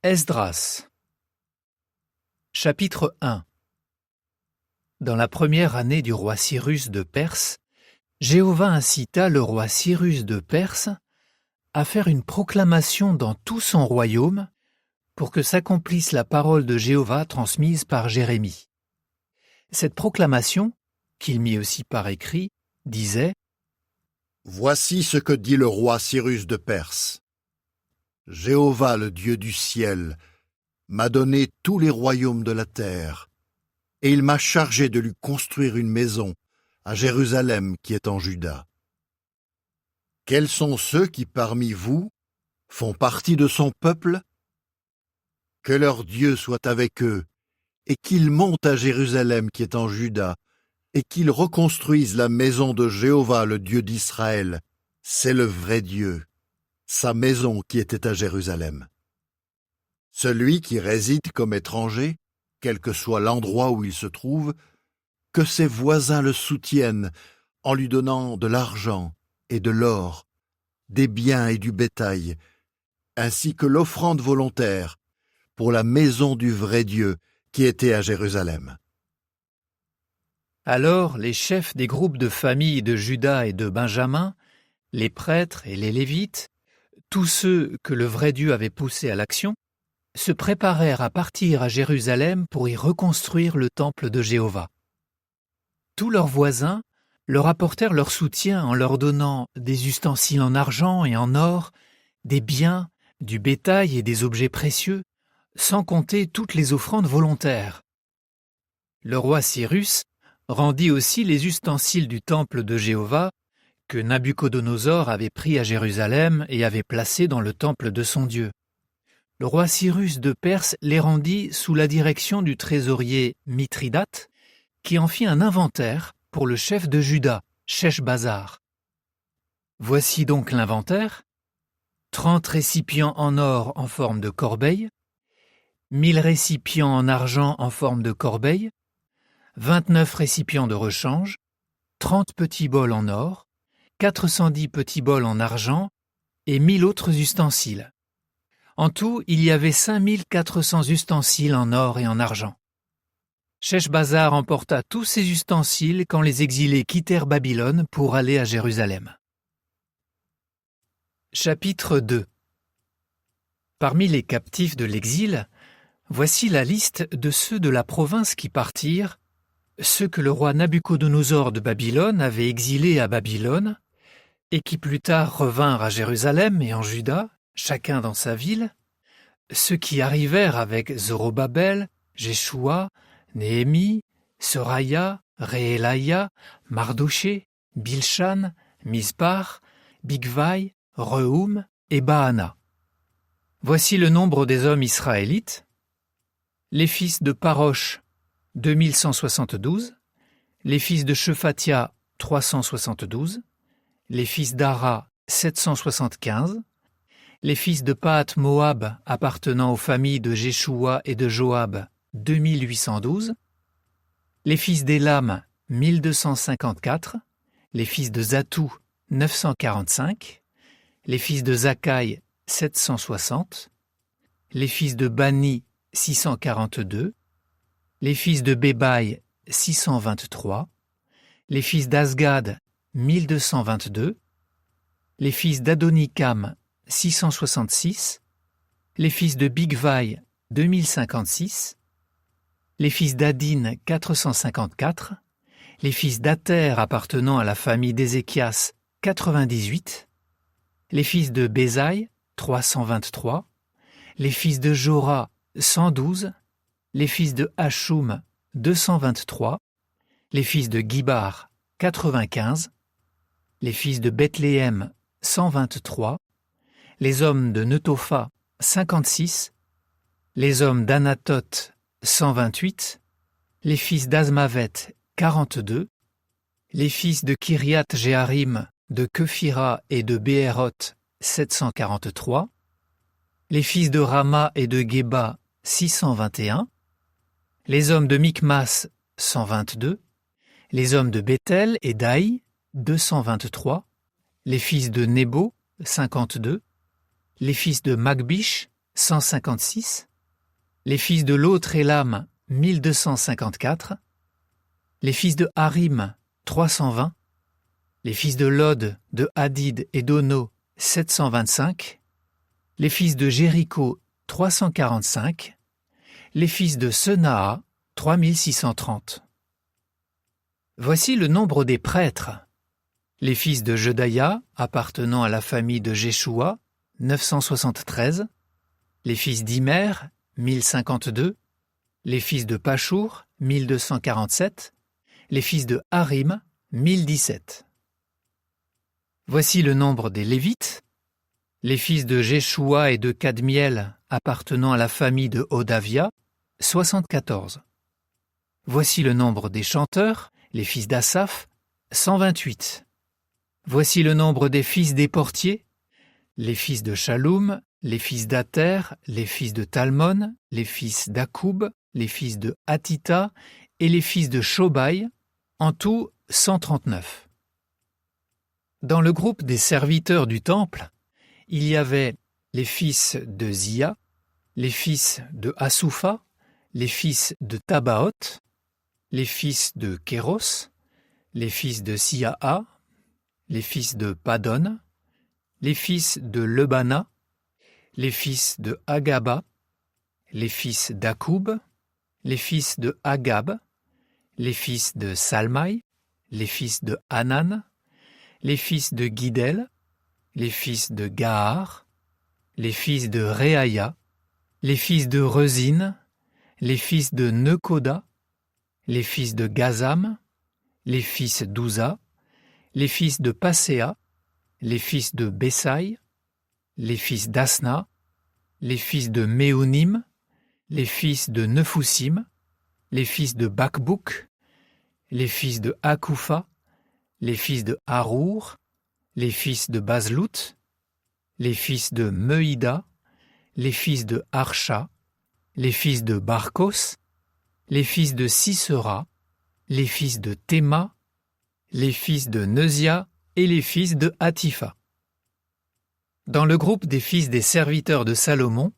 Esdras. Chapitre 1. Dans la première année du roi Cyrus de Perse, Jéhovah incita le roi Cyrus de Perse à faire une proclamation dans tout son royaume pour que s'accomplisse la parole de Jéhovah transmise par Jérémie. Cette proclamation, qu'il mit aussi par écrit, disait : « Voici ce que dit le roi Cyrus de Perse. Jéhovah, le Dieu du ciel, m'a donné tous les royaumes de la terre, et il m'a chargé de lui construire une maison à Jérusalem qui est en Juda. Quels sont ceux qui parmi vous font partie de son peuple ? Que leur Dieu soit avec eux, et qu'ils montent à Jérusalem qui est en Juda, et qu'ils reconstruisent la maison de Jéhovah, le Dieu d'Israël. C'est le vrai Dieu, sa maison qui était à Jérusalem. Celui qui réside comme étranger, quel que soit l'endroit où il se trouve, que ses voisins le soutiennent en lui donnant de l'argent et de l'or, des biens et du bétail, ainsi que l'offrande volontaire pour la maison du vrai Dieu qui était à Jérusalem. » Alors les chefs des groupes de familles de Juda et de Benjamin, les prêtres et les Lévites, tous ceux que le vrai Dieu avait poussés à l'action, se préparèrent à partir à Jérusalem pour y reconstruire le temple de Jéhovah. Tous leurs voisins leur apportèrent leur soutien en leur donnant des ustensiles en argent et en or, des biens, du bétail et des objets précieux, sans compter toutes les offrandes volontaires. Le roi Cyrus rendit aussi les ustensiles du temple de Jéhovah que Nabuchodonosor avait pris à Jérusalem et avait placés dans le temple de son Dieu. Le roi Cyrus de Perse les rendit sous la direction du trésorier Mithridate, qui en fit un inventaire pour le chef de Juda, Sheshbazzar. Voici donc l'inventaire : 30 récipients en or en forme de corbeille, 1000 récipients en argent en forme de corbeille, 29 récipients de rechange, 30 petits bols en or, 410 petits bols en argent et 1000 autres ustensiles. En tout, il y avait 5400 ustensiles en or et en argent. Sheshbazzar emporta tous ces ustensiles quand les exilés quittèrent Babylone pour aller à Jérusalem. Chapitre 2. Parmi les captifs de l'exil, voici la liste de ceux de la province qui partirent, ceux que le roi Nabuchodonosor de Babylone avait exilés à Babylone, et qui plus tard revinrent à Jérusalem et en Juda, chacun dans sa ville, ceux qui arrivèrent avec Zorobabel, Jéchoua, Néhémie, Seraya, Réélaïa, Mardoché, Bilshan, Mispar, Bigvai, Rehoum et Baana. Voici le nombre des hommes israélites. Les fils de Parosh, 2172, les fils de Shephatia, 372, les fils d'Ara, 775, les fils de Pahath-Moab appartenant aux familles de Jéchoua et de Joab, 2812, les fils d'Élam, 1254, les fils de Zatou, 945, les fils de Zakkai, 760, les fils de Bani, 642, les fils de Bébaï, 623, les fils d'Azgad, 1222, les fils d'Adonikam, 666, les fils de Bigvai, 2056, les fils d'Adin, 454, les fils d'Ater appartenant à la famille d'Ézéchias, 98, les fils de Bézaï, 323, les fils de Jora, 112, les fils de Hashum, 223, les fils de Gibar, 95, les fils de Bethléem, 123, les hommes de Netopha, 56, les hommes d'Anatoth, 128, les fils d'Azmavet, 42, les fils de Kiriath Jéarim, de Kephira et de Béhéroth, 743, les fils de Rama et de Geba, 621, les hommes de Mikmas, 122, les hommes de Béthel et d'Aï, 223, les fils de Nebo, 52, les fils de Magbish, 156, les fils de l'autre Élam, 1254, les fils de Harim, 320, les fils de Lod, de Hadid et d'Ono, 725, les fils de Jéricho, 345, les fils de Senaa, 3630. Voici le nombre des prêtres. Les fils de Jedaïa, appartenant à la famille de Jéchoua, 973, les fils d'Imer, 1052, les fils de Pachour, 1247, les fils de Harim, 1017. Voici le nombre des Lévites. Les fils de Jéchoua et de Kadmiel, appartenant à la famille de Hodavia, 74. Voici le nombre des chanteurs, les fils d'Asaph, 128. Voici le nombre des fils des portiers, les fils de Shaloum, les fils d'Ater, les fils de Talmon, les fils d'Akoub, les fils de Hatita et les fils de Shobai, en tout 139. Dans le groupe des serviteurs du temple, il y avait les fils de Zia, les fils de Hasoufa, les fils de Tabaoth, les fils de Kéros, les fils de Siaa, les fils de Padon, les fils de Lebana, les fils de Agaba, les fils d'Akoub, les fils de Agab, les fils de Salmaï, les fils de Hanan, les fils de Guidel, les fils de Gahar, les fils de Réaïa, les fils de Rezin, les fils de Nekoda, les fils de Gazam, les fils d'Ouza, les fils de Passéa, les fils de Bessaï, les fils d'Asna, les fils de Méonim, les fils de Nefusim, les fils de Bakbouk, les fils de Akoufa, les fils de Harour, les fils de Bazlout, les fils de Meuïda, les fils de Archa, les fils de Barkos, les fils de Sisera, les fils de Théma, les fils de Neuzia et les fils de Hatifa. Dans le groupe des fils des serviteurs de Salomon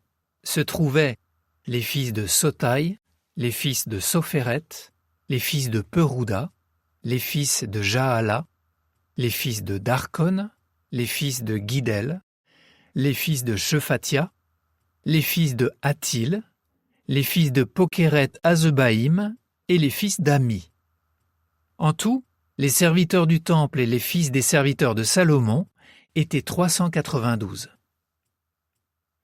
se trouvaient les fils de Sotaï, les fils de Sophéret, les fils de Perouda, les fils de Jaala, les fils de Darkon, les fils de Guidel, les fils de Shephatia, les fils de Hatil, les fils de Pokeret Azebaïm et les fils d'Ami. En tout, les serviteurs du temple et les fils des serviteurs de Salomon étaient 392.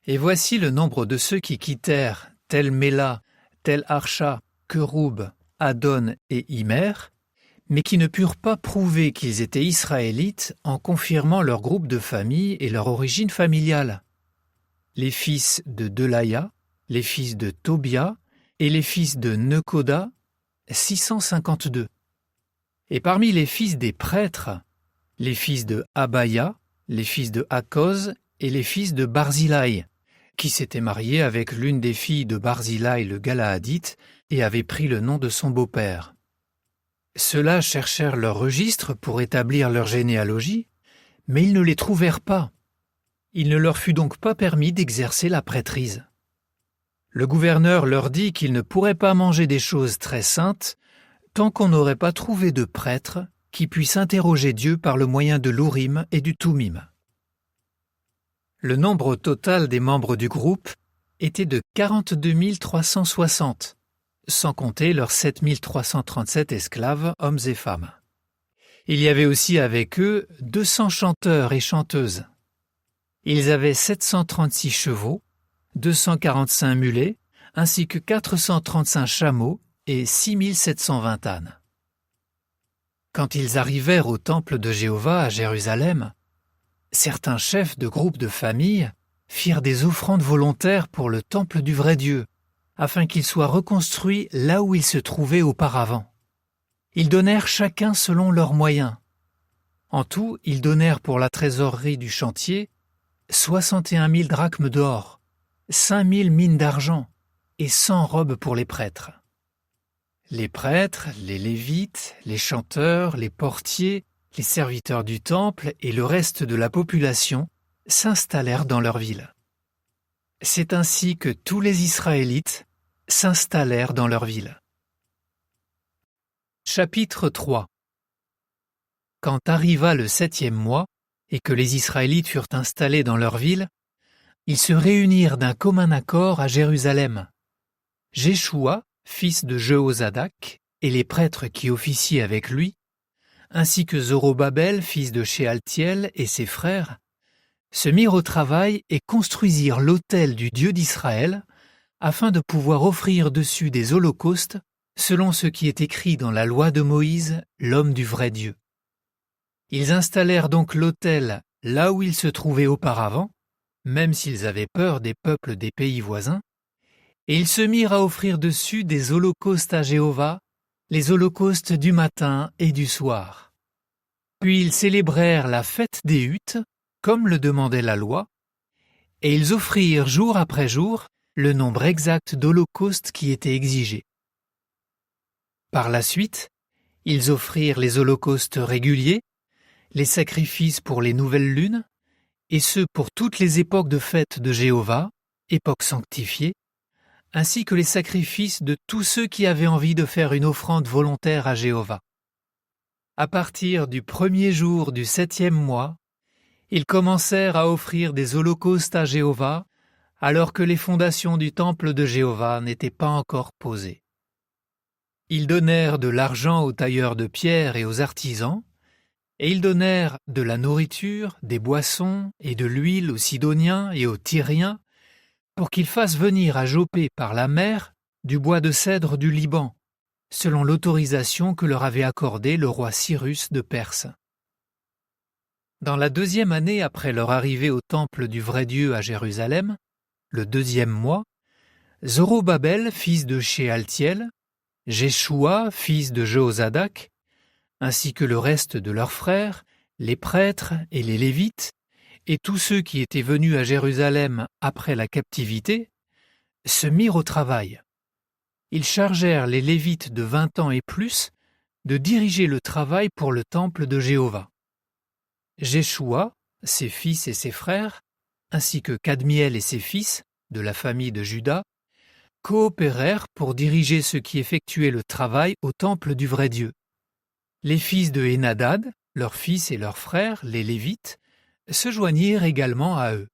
Et voici le nombre de ceux qui quittèrent tel Méla, tel Archa, Keroub, Adon et Imer, mais qui ne purent pas prouver qu'ils étaient israélites en confirmant leur groupe de famille et leur origine familiale. Les fils de Delaya, les fils de Tobia et les fils de Nekoda, 652. Et parmi les fils des prêtres, les fils de Abaya, les fils de Hakoz et les fils de Barzilai, qui s'était marié avec l'une des filles de Barzilai le Galaadite et avait pris le nom de son beau-père. Ceux-là cherchèrent leur registre pour établir leur généalogie, mais ils ne les trouvèrent pas. Il ne leur fut donc pas permis d'exercer la prêtrise. Le gouverneur leur dit qu'ils ne pourraient pas manger des choses très saintes tant qu'on n'aurait pas trouvé de prêtre qui puisse interroger Dieu par le moyen de l'Urim et du Tumim. Le nombre total des membres du groupe était de 42 360, sans compter leurs 7 337 esclaves, hommes et femmes. Il y avait aussi avec eux 200 chanteurs et chanteuses. Ils avaient 736 chevaux, 245 mulets, ainsi que 435 chameaux et 6720 ânes. Quand ils arrivèrent au temple de Jéhovah à Jérusalem, certains chefs de groupes de familles firent des offrandes volontaires pour le temple du vrai Dieu, afin qu'il soit reconstruit là où il se trouvait auparavant. Ils donnèrent chacun selon leurs moyens. En tout, ils donnèrent pour la trésorerie du chantier 61 000 drachmes d'or, 5 000 mines d'argent et 100 robes pour les prêtres. Les prêtres, les lévites, les chanteurs, les portiers, les serviteurs du temple et le reste de la population s'installèrent dans leur ville. C'est ainsi que tous les Israélites s'installèrent dans leur ville. Chapitre 3. Quand arriva le 7e mois, et que les Israélites furent installés dans leur ville, ils se réunirent d'un commun accord à Jérusalem. Jéchoua, fils de Jehozadak, et les prêtres qui officiaient avec lui, ainsi que Zorobabel, fils de Shealtiel, et ses frères, se mirent au travail et construisirent l'autel du Dieu d'Israël, afin de pouvoir offrir dessus des holocaustes, selon ce qui est écrit dans la loi de Moïse, l'homme du vrai Dieu. Ils installèrent donc l'autel là où il se trouvait auparavant, même s'ils avaient peur des peuples des pays voisins, et ils se mirent à offrir dessus des holocaustes à Jéhovah, les holocaustes du matin et du soir. Puis ils célébrèrent la fête des huttes, comme le demandait la loi, et ils offrirent jour après jour le nombre exact d'holocaustes qui était exigé. Par la suite, ils offrirent les holocaustes réguliers, les sacrifices pour les nouvelles lunes, et ceux pour toutes les époques de fête de Jéhovah, époques sanctifiées, ainsi que les sacrifices de tous ceux qui avaient envie de faire une offrande volontaire à Jéhovah. À partir du 1er jour du 7e mois, ils commencèrent à offrir des holocaustes à Jéhovah, alors que les fondations du temple de Jéhovah n'étaient pas encore posées. Ils donnèrent de l'argent aux tailleurs de pierre et aux artisans, et ils donnèrent de la nourriture, des boissons et de l'huile aux Sidoniens et aux Tyriens, pour qu'ils fassent venir à Jopé par la mer du bois de cèdre du Liban, selon l'autorisation que leur avait accordée le roi Cyrus de Perse. Dans la 2e année après leur arrivée au temple du vrai Dieu à Jérusalem, le 2e mois, Zorobabel, fils de Shealtiel, Jéchoua, fils de Jehozadak, ainsi que le reste de leurs frères, les prêtres et les Lévites, et tous ceux qui étaient venus à Jérusalem après la captivité, se mirent au travail. Ils chargèrent les Lévites de 20 ans et plus de diriger le travail pour le temple de Jéhovah. Jéchoua, ses fils et ses frères, ainsi que Kadmiel et ses fils, de la famille de Juda, coopérèrent pour diriger ceux qui effectuaient le travail au temple du vrai Dieu. Les fils de Henadad, leurs fils et leurs frères, les Lévites, se joignirent également à eux.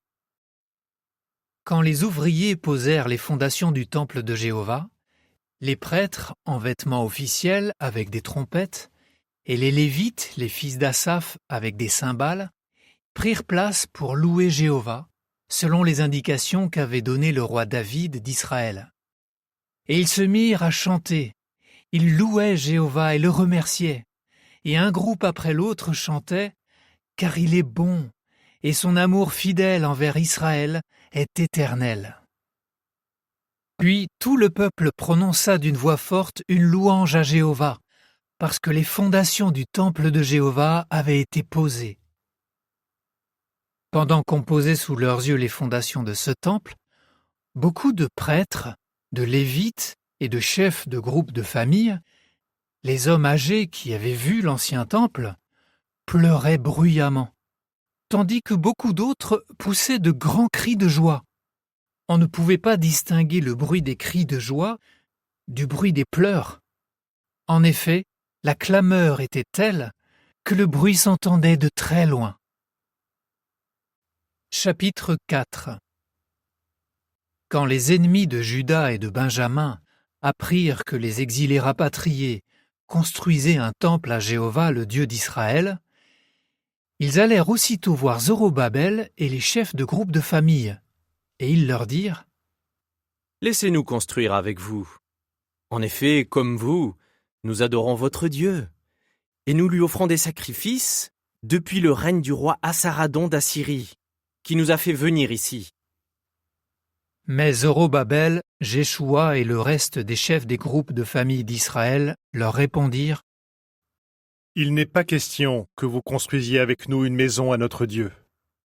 Quand les ouvriers posèrent les fondations du temple de Jéhovah, les prêtres en vêtements officiels avec des trompettes, et les Lévites, les fils d'Asaph avec des cymbales, prirent place pour louer Jéhovah, selon les indications qu'avait données le roi David d'Israël. Et ils se mirent à chanter, ils louaient Jéhovah et le remerciaient, et un groupe après l'autre chantait « Car il est bon, et son amour fidèle envers Israël est éternel. » Puis tout le peuple prononça d'une voix forte une louange à Jéhovah, parce que les fondations du temple de Jéhovah avaient été posées. Pendant qu'on posait sous leurs yeux les fondations de ce temple, beaucoup de prêtres, de Lévites et de chefs de groupes de famille, les hommes âgés qui avaient vu l'ancien temple, pleuraient bruyamment, tandis que beaucoup d'autres poussaient de grands cris de joie. On ne pouvait pas distinguer le bruit des cris de joie du bruit des pleurs. En effet, la clameur était telle que le bruit s'entendait de très loin. Chapitre 4. Quand les ennemis de Juda et de Benjamin apprirent que les exilés rapatriés construisaient un temple à Jéhovah, le Dieu d'Israël, ils allèrent aussitôt voir Zorobabel et les chefs de groupes de famille, et ils leur dirent : « Laissez-nous construire avec vous. En effet, comme vous, nous adorons votre Dieu, et nous lui offrons des sacrifices depuis le règne du roi Assaradon d'Assyrie, qui nous a fait venir ici. » Mais Zorobabel, Jéchoua et le reste des chefs des groupes de famille d'Israël leur répondirent : « Il n'est pas question que vous construisiez avec nous une maison à notre Dieu.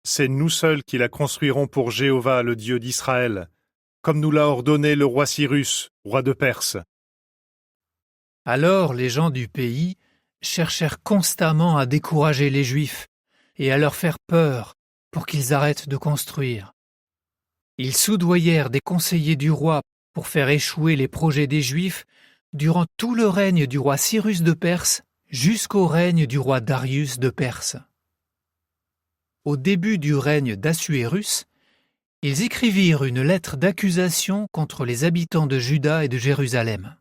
C'est nous seuls qui la construirons pour Jéhovah, le Dieu d'Israël, comme nous l'a ordonné le roi Cyrus, roi de Perse. » Alors les gens du pays cherchèrent constamment à décourager les Juifs et à leur faire peur pour qu'ils arrêtent de construire. Ils soudoyèrent des conseillers du roi pour faire échouer les projets des Juifs durant tout le règne du roi Cyrus de Perse jusqu'au règne du roi Darius de Perse. Au début du règne d'Assuérus, ils écrivirent une lettre d'accusation contre les habitants de Juda et de Jérusalem.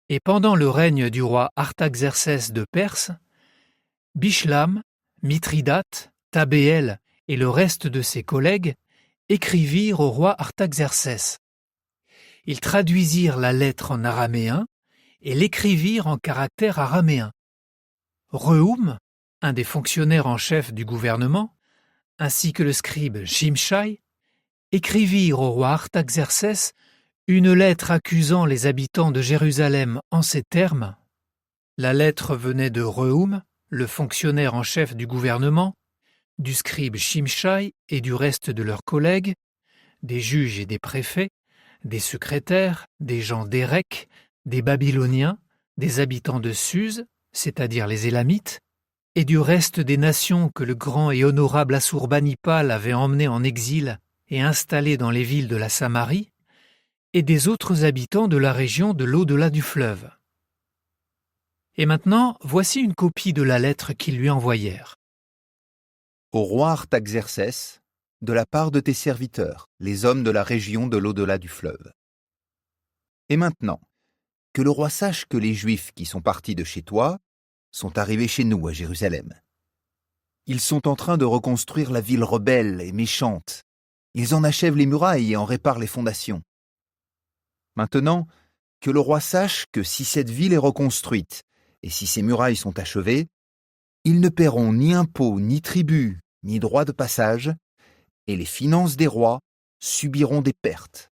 Et pendant le règne du roi Artaxercès de Perse, Bishlam, Mithridate, Tabéel et le reste de ses collègues écrivirent au roi Artaxercès. Ils traduisirent la lettre en araméen et l'écrivirent en caractère araméen. Rehoum, un des fonctionnaires en chef du gouvernement, ainsi que le scribe Shimshai, écrivirent au roi Artaxercès une lettre accusant les habitants de Jérusalem en ces termes. La lettre venait de Rehoum, le fonctionnaire en chef du gouvernement, du scribe Shimshai et du reste de leurs collègues, des juges et des préfets, des secrétaires, des gens d'Érec, des Babyloniens, des habitants de Suse, c'est-à-dire les Élamites, et du reste des nations que le grand et honorable Assurbanipal avait emmenés en exil et installés dans les villes de la Samarie, et des autres habitants de la région de l'au-delà du fleuve. Et maintenant, voici une copie de la lettre qu'ils lui envoyèrent. Au roi Artaxercès, de la part de tes serviteurs, les hommes de la région de l'au-delà du fleuve. Et maintenant, que le roi sache que les Juifs qui sont partis de chez toi sont arrivés chez nous à Jérusalem. Ils sont en train de reconstruire la ville rebelle et méchante. Ils en achèvent les murailles et en réparent les fondations. Maintenant, que le roi sache que si cette ville est reconstruite et si ses murailles sont achevées, ils ne paieront ni impôts, ni tribut, ni droits de passage, et les finances des rois subiront des pertes.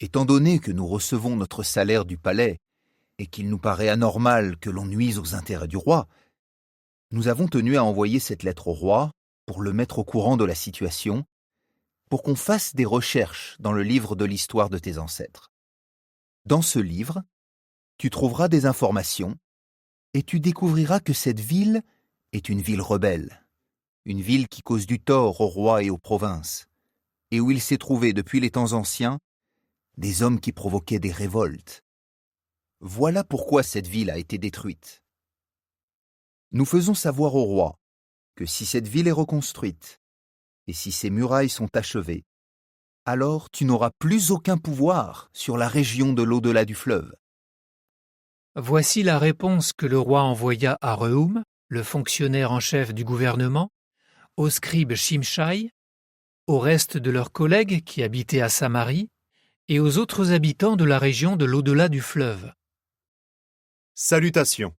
Étant donné que nous recevons notre salaire du palais et qu'il nous paraît anormal que l'on nuise aux intérêts du roi, nous avons tenu à envoyer cette lettre au roi pour le mettre au courant de la situation, pour qu'on fasse des recherches dans le livre de l'histoire de tes ancêtres. Dans ce livre, tu trouveras des informations et tu découvriras que cette ville est une ville rebelle, une ville qui cause du tort au roi et aux provinces, et où il s'est trouvé depuis les temps anciens des hommes qui provoquaient des révoltes. Voilà pourquoi cette ville a été détruite. Nous faisons savoir au roi que si cette ville est reconstruite et si ses murailles sont achevées, alors tu n'auras plus aucun pouvoir sur la région de l'au-delà du fleuve. Voici la réponse que le roi envoya à Rehoum, le fonctionnaire en chef du gouvernement, au scribe Shimshai, au reste de leurs collègues qui habitaient à Samarie, et aux autres habitants de la région de l'au-delà du fleuve. Salutations.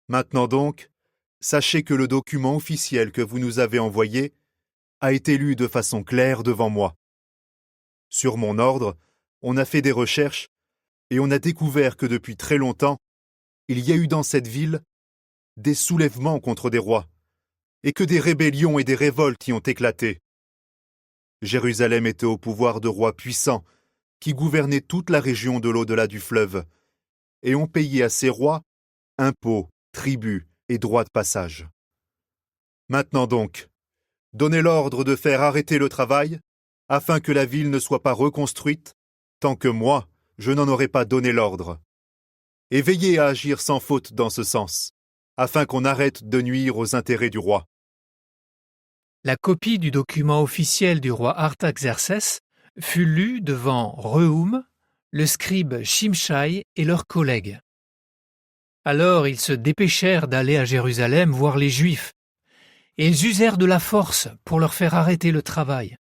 Maintenant donc, sachez que le document officiel que vous nous avez envoyé a été lu de façon claire devant moi. Sur mon ordre, on a fait des recherches et on a découvert que depuis très longtemps, il y a eu dans cette ville des soulèvements contre des rois et que des rébellions et des révoltes y ont éclaté. Jérusalem était au pouvoir de rois puissants qui gouvernaient toute la région de l'au-delà du fleuve et ont payé à ces rois impôts, tributs et droits de passage. Maintenant donc, donnez l'ordre de faire arrêter le travail afin que la ville ne soit pas reconstruite tant que moi, je n'en aurai pas donné l'ordre. Et veillez à agir sans faute dans ce sens, afin qu'on arrête de nuire aux intérêts du roi. La copie du document officiel du roi Artaxercès fut lue devant Rehoum, le scribe Shimshai et leurs collègues. Alors ils se dépêchèrent d'aller à Jérusalem voir les Juifs, et ils usèrent de la force pour leur faire arrêter le travail.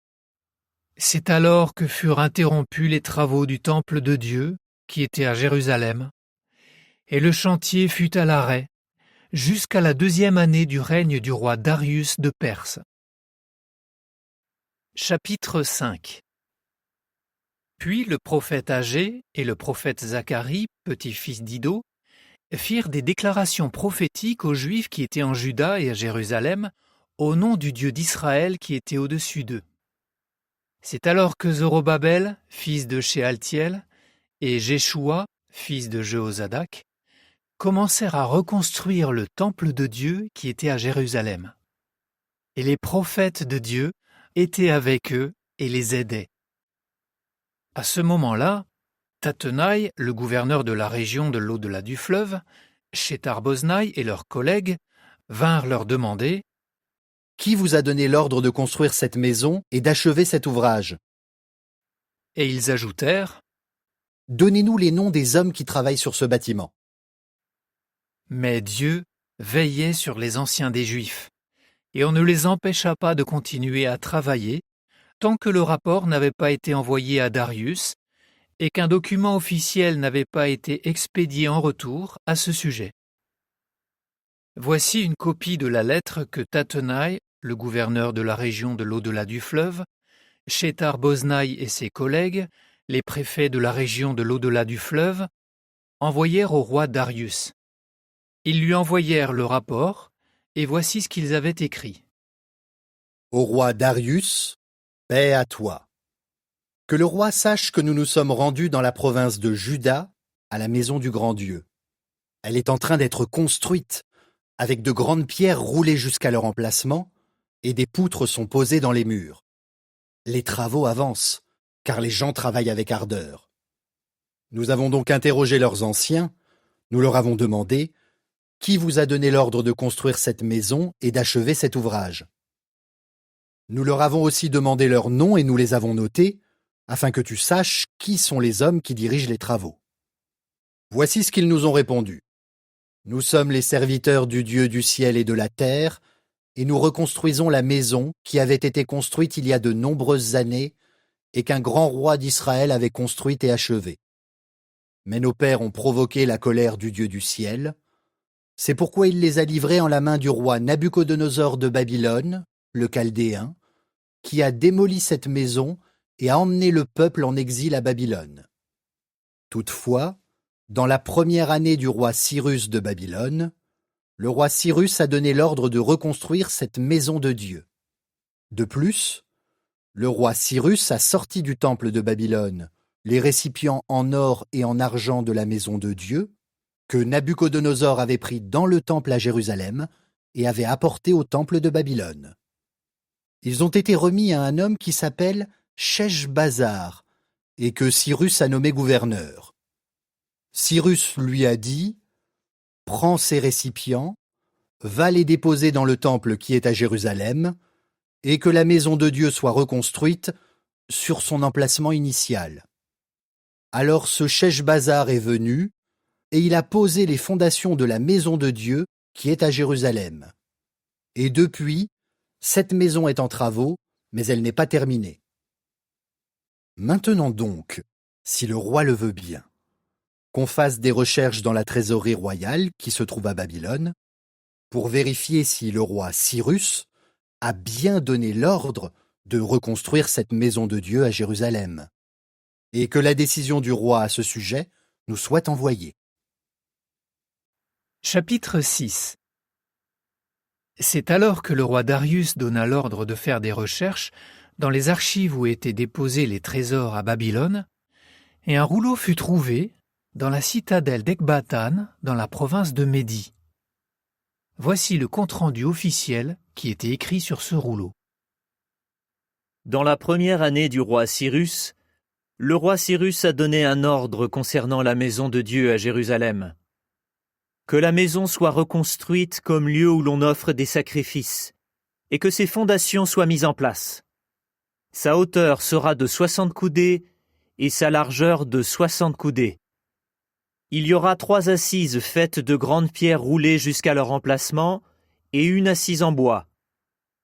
C'est alors que furent interrompus les travaux du temple de Dieu, qui était à Jérusalem, et le chantier fut à l'arrêt, jusqu'à la 2e année du règne du roi Darius de Perse. Chapitre 5. Puis le prophète Agé et le prophète Zacharie, petit-fils d'Iddo, firent des déclarations prophétiques aux Juifs qui étaient en Juda et à Jérusalem, au nom du Dieu d'Israël qui était au-dessus d'eux. C'est alors que Zorobabel, fils de Shealtiel, et Jéchoua, fils de Jehozadak, commencèrent à reconstruire le temple de Dieu qui était à Jérusalem. Et les prophètes de Dieu étaient avec eux et les aidait. À ce moment-là, Tattenaï, le gouverneur de la région de l'au-delà du fleuve, Shethar-Boznaï et leurs collègues vinrent leur demander « Qui vous a donné l'ordre de construire cette maison et d'achever cet ouvrage ?» Et ils ajoutèrent « Donnez-nous les noms des hommes qui travaillent sur ce bâtiment. » Mais Dieu veillait sur les anciens des Juifs, et on ne les empêcha pas de continuer à travailler tant que le rapport n'avait pas été envoyé à Darius et qu'un document officiel n'avait pas été expédié en retour à ce sujet. Voici une copie de la lettre que Tattenaï, le gouverneur de la région de l'au-delà du fleuve, Shethar-Boznaï et ses collègues, les préfets de la région de l'au-delà du fleuve, envoyèrent au roi Darius. Ils lui envoyèrent le rapport, et voici ce qu'ils avaient écrit. Au roi Darius, paix à toi. Que le roi sache que nous nous sommes rendus dans la province de Juda, à la maison du grand Dieu. Elle est en train d'être construite, avec de grandes pierres roulées jusqu'à leur emplacement, et des poutres sont posées dans les murs. Les travaux avancent, car les gens travaillent avec ardeur. Nous avons donc interrogé leurs anciens, nous leur avons demandé « Qui vous a donné l'ordre de construire cette maison et d'achever cet ouvrage ?» Nous leur avons aussi demandé leurs noms et nous les avons notés, afin que tu saches qui sont les hommes qui dirigent les travaux. Voici ce qu'ils nous ont répondu. Nous sommes les serviteurs du Dieu du ciel et de la terre, et nous reconstruisons la maison qui avait été construite il y a de nombreuses années et qu'un grand roi d'Israël avait construite et achevée. Mais nos pères ont provoqué la colère du Dieu du ciel. C'est pourquoi il les a livrés en la main du roi Nabuchodonosor de Babylone, le Chaldéen, qui a démoli cette maison et a emmené le peuple en exil à Babylone. Toutefois, dans la première année du roi Cyrus de Babylone, le roi Cyrus a donné l'ordre de reconstruire cette maison de Dieu. De plus, le roi Cyrus a sorti du temple de Babylone les récipients en or et en argent de la maison de Dieu, que Nabuchodonosor avait pris dans le temple à Jérusalem et avait apporté au temple de Babylone. Ils ont été remis à un homme qui s'appelle Sheshbazzar et que Cyrus a nommé gouverneur. Cyrus lui a dit « Prends ces récipients, va les déposer dans le temple qui est à Jérusalem, et que la maison de Dieu soit reconstruite sur son emplacement initial. » Alors ce Sheshbazzar est venu, et il a posé les fondations de la maison de Dieu qui est à Jérusalem. Et depuis, cette maison est en travaux, mais elle n'est pas terminée. Maintenant donc, si le roi le veut bien, qu'on fasse des recherches dans la trésorerie royale qui se trouve à Babylone, pour vérifier si le roi Cyrus a bien donné l'ordre de reconstruire cette maison de Dieu à Jérusalem, et que la décision du roi à ce sujet nous soit envoyée. Chapitre 6. C'est alors que le roi Darius donna l'ordre de faire des recherches dans les archives où étaient déposés les trésors à Babylone, et un rouleau fut trouvé dans la citadelle d'Ecbatane, dans la province de Médie. Voici le compte-rendu officiel qui était écrit sur ce rouleau. Dans la première année du roi Cyrus, le roi Cyrus a donné un ordre concernant la maison de Dieu à Jérusalem. Que la maison soit reconstruite comme lieu où l'on offre des sacrifices, et que ses fondations soient mises en place. Sa hauteur sera de 60 coudées et sa largeur de 60 coudées. Il y aura 3 assises faites de grandes pierres roulées jusqu'à leur emplacement et une assise en bois,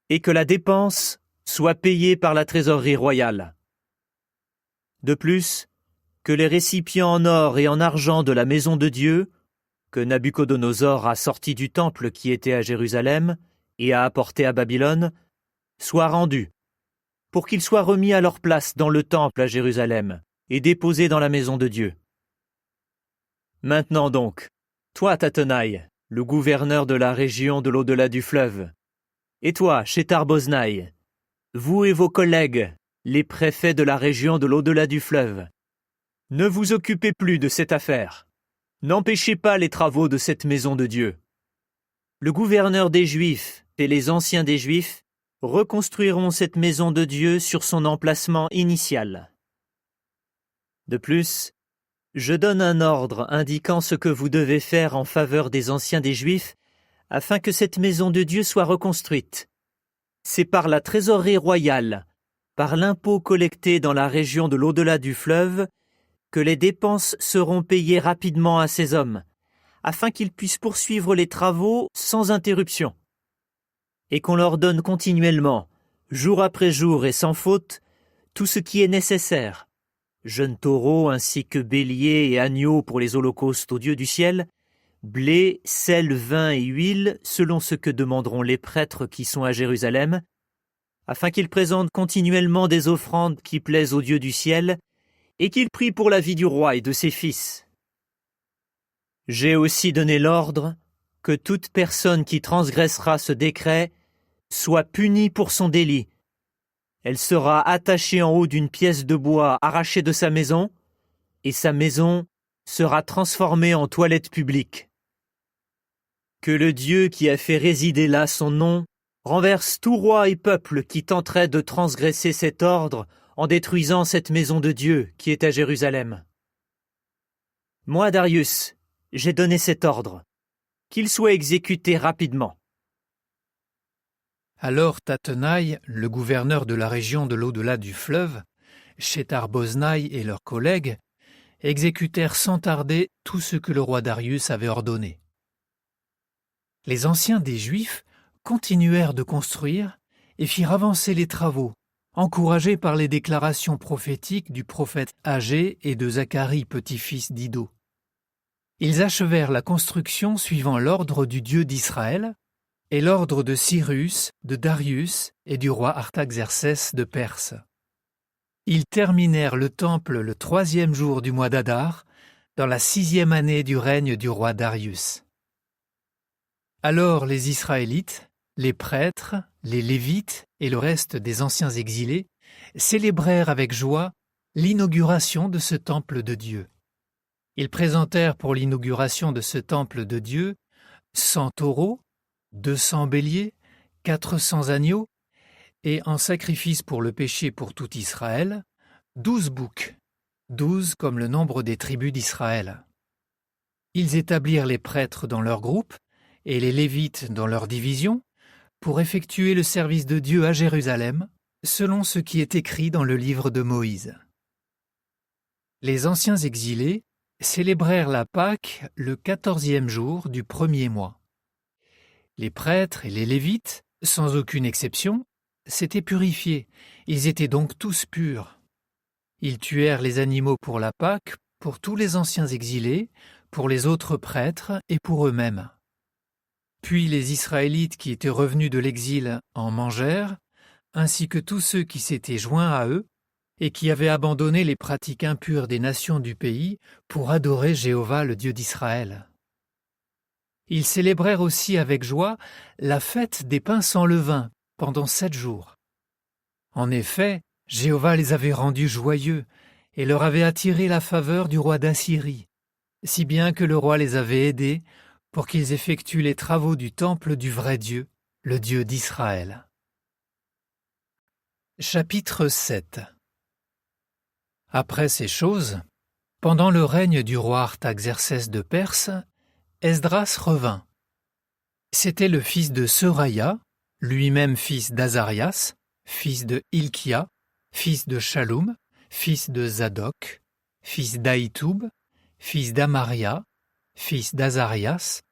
et que la dépense soit payée par la trésorerie royale. De plus, que les récipients en or et en argent de la maison de Dieu, que Nabuchodonosor a sortis du temple qui était à Jérusalem et a apportés à Babylone, soient rendus, pour qu'ils soient remis à leur place dans le temple à Jérusalem et déposés dans la maison de Dieu. Maintenant donc, toi Tattenaï, le gouverneur de la région de l'au-delà du fleuve, et toi, Shethar-Boznaï, vous et vos collègues, les préfets de la région de l'au-delà du fleuve, ne vous occupez plus de cette affaire. N'empêchez pas les travaux de cette maison de Dieu. Le gouverneur des Juifs et les anciens des Juifs reconstruiront cette maison de Dieu sur son emplacement initial. De plus, je donne un ordre indiquant ce que vous devez faire en faveur des anciens des Juifs afin que cette maison de Dieu soit reconstruite. C'est par la trésorerie royale, par l'impôt collecté dans la région de l'au-delà du fleuve, que les dépenses seront payées rapidement à ces hommes, afin qu'ils puissent poursuivre les travaux sans interruption, et qu'on leur donne continuellement, jour après jour et sans faute, tout ce qui est nécessaire, jeunes taureaux ainsi que béliers et agneaux pour les holocaustes au Dieu du ciel, blé, sel, vin et huile, selon ce que demanderont les prêtres qui sont à Jérusalem, afin qu'ils présentent continuellement des offrandes qui plaisent au Dieu du ciel, et qu'ils prient pour la vie du roi et de ses fils. J'ai aussi donné l'ordre que toute personne qui transgressera ce décret soit punie pour son délit. Elle sera attachée en haut d'une pièce de bois arrachée de sa maison, et sa maison sera transformée en toilette publique. Que le Dieu qui a fait résider là son nom renverse tout roi et peuple qui tenterait de transgresser cet ordre en détruisant cette maison de Dieu qui est à Jérusalem. Moi, Darius, j'ai donné cet ordre, qu'il soit exécuté rapidement. Alors Tattenaï, le gouverneur de la région de l'au-delà du fleuve, Shethar-Boznaï et leurs collègues, exécutèrent sans tarder tout ce que le roi Darius avait ordonné. Les anciens des Juifs continuèrent de construire et firent avancer les travaux, encouragés par les déclarations prophétiques du prophète Agé et de Zacharie, petit-fils d'Iddo. Ils achevèrent la construction suivant l'ordre du Dieu d'Israël et l'ordre de Cyrus, de Darius et du roi Artaxercès de Perse. Ils terminèrent le temple le 3e jour du mois d'Adar, dans la 6e année du règne du roi Darius. Alors les Israélites, les prêtres, les Lévites et le reste des anciens exilés célébrèrent avec joie l'inauguration de ce temple de Dieu. Ils présentèrent pour l'inauguration de ce temple de Dieu 100 taureaux, 200 béliers, 400 agneaux, et en sacrifice pour le péché pour tout Israël, 12 boucs, 12 comme le nombre des tribus d'Israël. Ils établirent les prêtres dans leur groupe et les Lévites dans leur division pour effectuer le service de Dieu à Jérusalem, selon ce qui est écrit dans le livre de Moïse. Les anciens exilés célébrèrent la Pâque le 14e jour du 1er mois. Les prêtres et les Lévites, sans aucune exception, s'étaient purifiés, ils étaient donc tous purs. Ils tuèrent les animaux pour la Pâque, pour tous les anciens exilés, pour les autres prêtres et pour eux-mêmes. Puis les Israélites qui étaient revenus de l'exil en mangèrent, ainsi que tous ceux qui s'étaient joints à eux et qui avaient abandonné les pratiques impures des nations du pays pour adorer Jéhovah le Dieu d'Israël. Ils célébrèrent aussi avec joie la fête des pains sans levain pendant 7 jours. En effet, Jéhovah les avait rendus joyeux et leur avait attiré la faveur du roi d'Assyrie, si bien que le roi les avait aidés pour qu'ils effectuent les travaux du temple du vrai Dieu, le Dieu d'Israël. Chapitre 7. Après ces choses, pendant le règne du roi Artaxercès de Perse, Esdras revint. C'était le fils de Seraïa, lui-même fils d'Azarias, fils de Hilkia, fils de Shaloum, fils de Zadok, fils d'Aïtoub, fils d'Amaria, fils d'Azarias,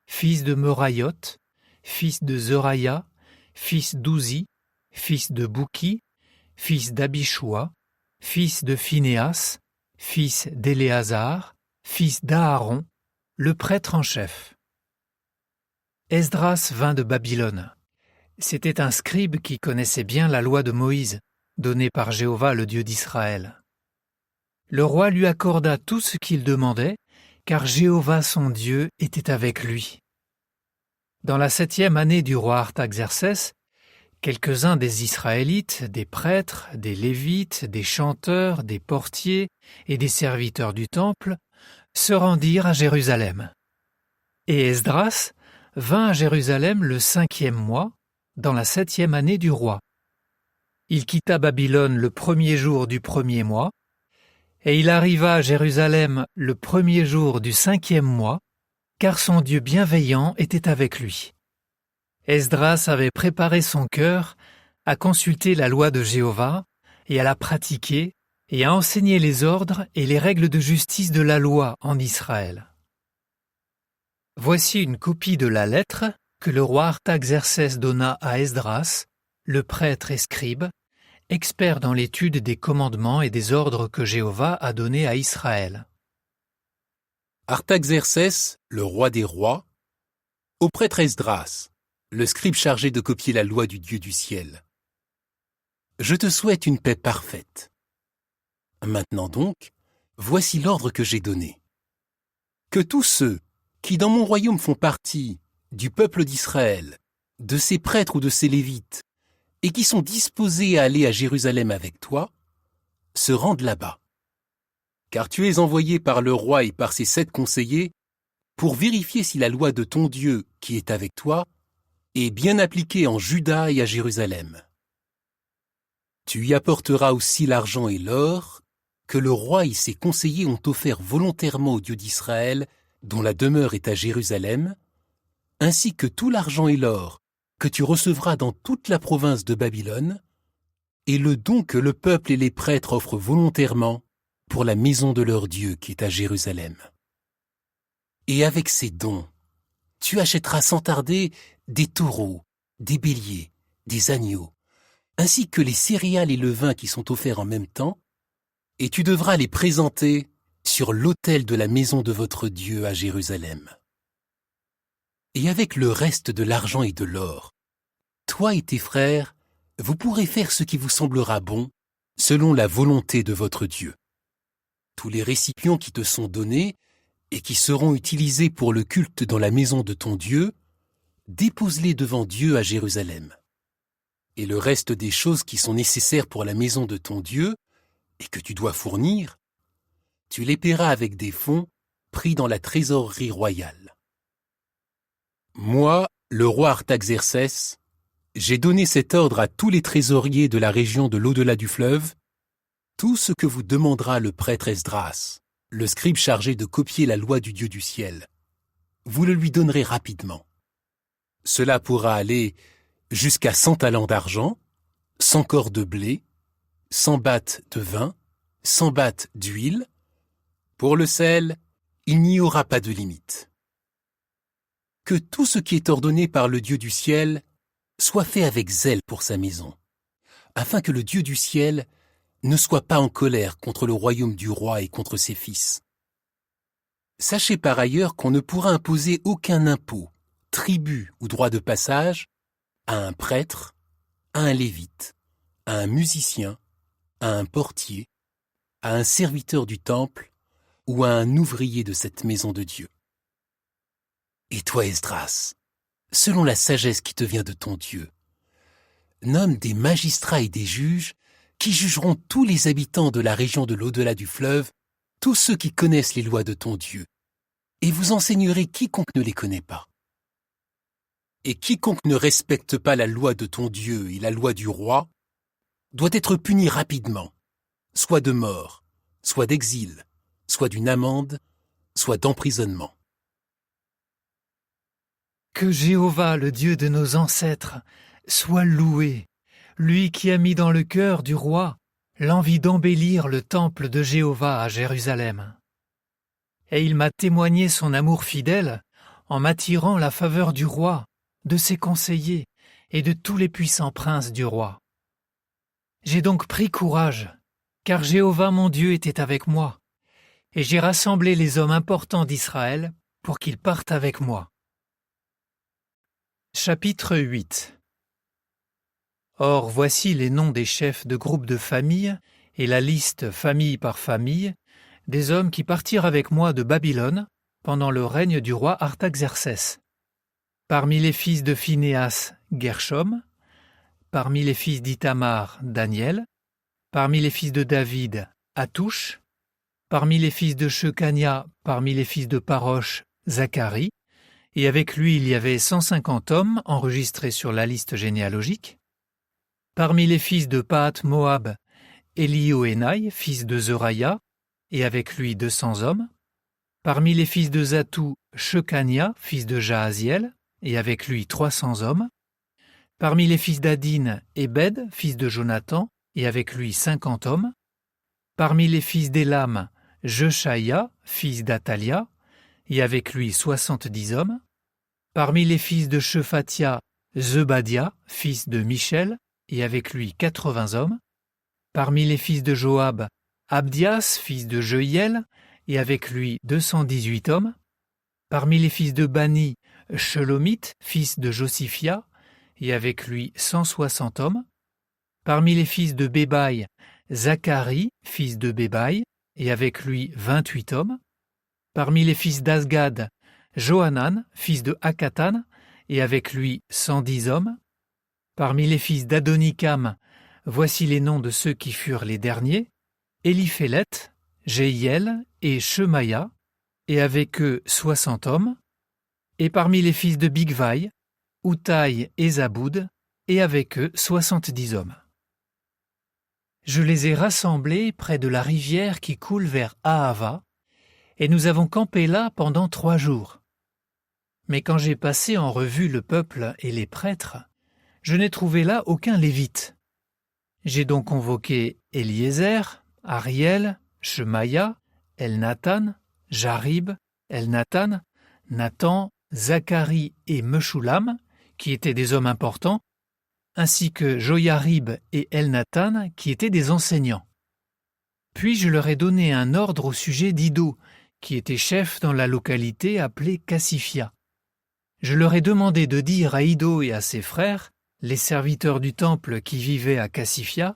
fils de Merayot, fils de Zeraïa, fils d'Ouzi, fils de Bouki, fils d'Abishua, fils de Phinéas, fils d'Éléazar, fils d'Aaron, le prêtre en chef. Esdras vint de Babylone. C'était un scribe qui connaissait bien la loi de Moïse, donnée par Jéhovah le Dieu d'Israël. Le roi lui accorda tout ce qu'il demandait, car Jéhovah son Dieu était avec lui. Dans la 7e année du roi Artaxercès, quelques-uns des Israélites, des prêtres, des Lévites, des chanteurs, des portiers et des serviteurs du temple se rendirent à Jérusalem. Et Esdras vint à Jérusalem le 5e mois, dans la 7e année du roi. Il quitta Babylone le 1er jour du 1er mois, et il arriva à Jérusalem le 1er jour du 5e mois, car son Dieu bienveillant était avec lui. Esdras avait préparé son cœur à consulter la loi de Jéhovah et à la pratiquer et à enseigner les ordres et les règles de justice de la loi en Israël. Voici une copie de la lettre que le roi Artaxercès donna à Esdras, le prêtre et scribe, expert dans l'étude des commandements et des ordres que Jéhovah a donnés à Israël. Artaxercès, le roi des rois, au prêtre Esdras, le scribe chargé de copier la loi du Dieu du ciel. Je te souhaite une paix parfaite. Maintenant donc, voici l'ordre que j'ai donné. Que tous ceux qui dans mon royaume font partie du peuple d'Israël, de ses prêtres ou de ses lévites, et qui sont disposés à aller à Jérusalem avec toi, se rendent là-bas. Car tu es envoyé par le roi et par ses 7 conseillers pour vérifier si la loi de ton Dieu qui est avec toi est bien appliquée en Juda et à Jérusalem. Tu y apporteras aussi l'argent et l'or que le roi et ses conseillers ont offert volontairement au Dieu d'Israël, dont la demeure est à Jérusalem, ainsi que tout l'argent et l'or que tu recevras dans toute la province de Babylone, et le don que le peuple et les prêtres offrent volontairement pour la maison de leur Dieu qui est à Jérusalem. Et avec ces dons, tu achèteras sans tarder des taureaux, des béliers, des agneaux, ainsi que les céréales et le vin qui sont offerts en même temps, et tu devras les présenter sur l'autel de la maison de votre Dieu à Jérusalem. Et avec le reste de l'argent et de l'or, toi et tes frères, vous pourrez faire ce qui vous semblera bon, selon la volonté de votre Dieu. Tous les récipients qui te sont donnés et qui seront utilisés pour le culte dans la maison de ton Dieu, dépose-les devant Dieu à Jérusalem. Et le reste des choses qui sont nécessaires pour la maison de ton Dieu et que tu dois fournir, tu les paieras avec des fonds pris dans la trésorerie royale. Moi, le roi Artaxercès, j'ai donné cet ordre à tous les trésoriers de la région de l'au-delà du fleuve. Tout ce que vous demandera le prêtre Esdras, le scribe chargé de copier la loi du Dieu du ciel, vous le lui donnerez rapidement. Cela pourra aller jusqu'à 100 talents d'argent, 100 cors de blé, 100 battes de vin, 100 battes d'huile. Pour le sel, il n'y aura pas de limite. Que tout ce qui est ordonné par le Dieu du ciel soit fait avec zèle pour sa maison, afin que le Dieu du ciel ne soit pas en colère contre le royaume du roi et contre ses fils. Sachez par ailleurs qu'on ne pourra imposer aucun impôt, tribut ou droit de passage à un prêtre, à un lévite, à un musicien, à un portier, à un serviteur du temple ou à un ouvrier de cette maison de Dieu. Et toi, Esdras, selon la sagesse qui te vient de ton Dieu, nomme des magistrats et des juges qui jugeront tous les habitants de la région de l'au-delà du fleuve, tous ceux qui connaissent les lois de ton Dieu, et vous enseignerez quiconque ne les connaît pas. Et quiconque ne respecte pas la loi de ton Dieu et la loi du roi doit être puni rapidement, soit de mort, soit d'exil, soit d'une amende, soit d'emprisonnement. Que Jéhovah, le Dieu de nos ancêtres, soit loué, lui qui a mis dans le cœur du roi l'envie d'embellir le temple de Jéhovah à Jérusalem. Et il m'a témoigné son amour fidèle en m'attirant la faveur du roi, de ses conseillers et de tous les puissants princes du roi. J'ai donc pris courage, car Jéhovah mon Dieu était avec moi, et j'ai rassemblé les hommes importants d'Israël pour qu'ils partent avec moi. Chapitre 8. Or voici les noms des chefs de groupes de familles et la liste famille par famille des hommes qui partirent avec moi de Babylone pendant le règne du roi Artaxercès. Parmi les fils de Phinéas, Gershom, parmi les fils d'Ithamar, Daniel, parmi les fils de David, Hattush, parmi les fils de Shekania, parmi les fils de Parosh, Zacharie, et avec lui il y avait 150 hommes enregistrés sur la liste généalogique. Parmi les fils de Pahat Moab, Elioénaï, fils de Zeraya, et avec lui 200 hommes. Parmi les fils de Zatou, Shekania, fils de Jahaziel, et avec lui 300 hommes. Parmi les fils d'Adin, Ebed, fils de Jonathan, et avec lui 50 hommes. Parmi les fils d'Élam, Jechaïa, fils d'Atalia, et avec lui 70 hommes. Parmi les fils de Shephatia, Zebadia, fils de Michel, et avec lui 80 hommes. Parmi les fils de Joab, Abdias, fils de Jeuiel, et avec lui 218 hommes. Parmi les fils de Bani, Shelomith, fils de Josiphia, et avec lui 160 hommes. Parmi les fils de Bébaï, Zacharie, fils de Bébaï, et avec lui 28 hommes. Parmi les fils d'Azgad, Johanan, fils de Hakatan, et avec lui 110 hommes. Parmi les fils d'Adonikam, voici les noms de ceux qui furent les derniers, Éliphélet, Jéhiel et Shemaïa, et avec eux 60 hommes. Et parmi les fils de Bigvaï, Outaï et Zaboud, et avec eux 70 hommes. Je les ai rassemblés près de la rivière qui coule vers Ahava, et nous avons campé là pendant 3 jours. Mais quand j'ai passé en revue le peuple et les prêtres, je n'ai trouvé là aucun lévite. J'ai donc convoqué Eliezer, Ariel, Shemaïa, Elnathan, Jarib, Elnathan, Nathan, Zacharie et Meshulam, qui étaient des hommes importants, ainsi que Joyarib et Elnathan, qui étaient des enseignants. Puis je leur ai donné un ordre au sujet d'Ido, qui était chef dans la localité appelée Cassifia. Je leur ai demandé de dire à Ido et à ses frères, les serviteurs du temple qui vivaient à Cassifia,